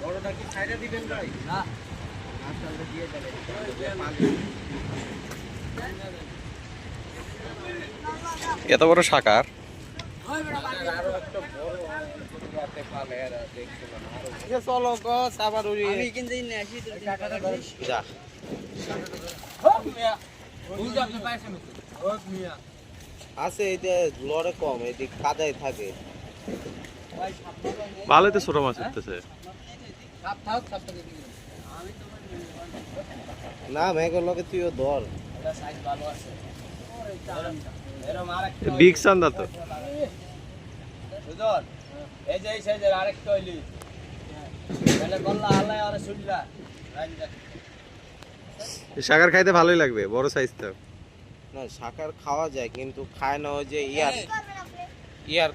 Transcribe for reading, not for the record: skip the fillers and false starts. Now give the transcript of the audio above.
বড়টা কি সাইডে দিবেন ভাই? না, আসলে দিয়ে দেবেন। এত বড় শাকার আরো একটা বড় রাতে পালে এরা দেখছিলাম আরো। চলো গো সাবার উড়ি আমি কিন্তু নিয়ে আসি তুই টাকাটা ধরিস যা হোক মিয়া ভুল আপনি পাইছেন হোক মিয়া আছে এইটা লড়ে কম এদিক কাদায় থাকে। ভালোই তো ছোট মাছ উঠতেছে সাপ থাক সাপটা দেখি আমি না মেঘের লগে তুইও ধর। এটা সাইজ ভালো আছে এরকম আরেকটা বিগ চান্দা তো সুজন এই যে এই সাইজের আরেকটা হইলি তাহলে গল্লা হালাই আর শুনলা শাকার খাইতে ভালোই লাগবে বড় সাইজ তো না শাকার খাওয়া যায় কিন্তু খায় না ওই যে ইয়ার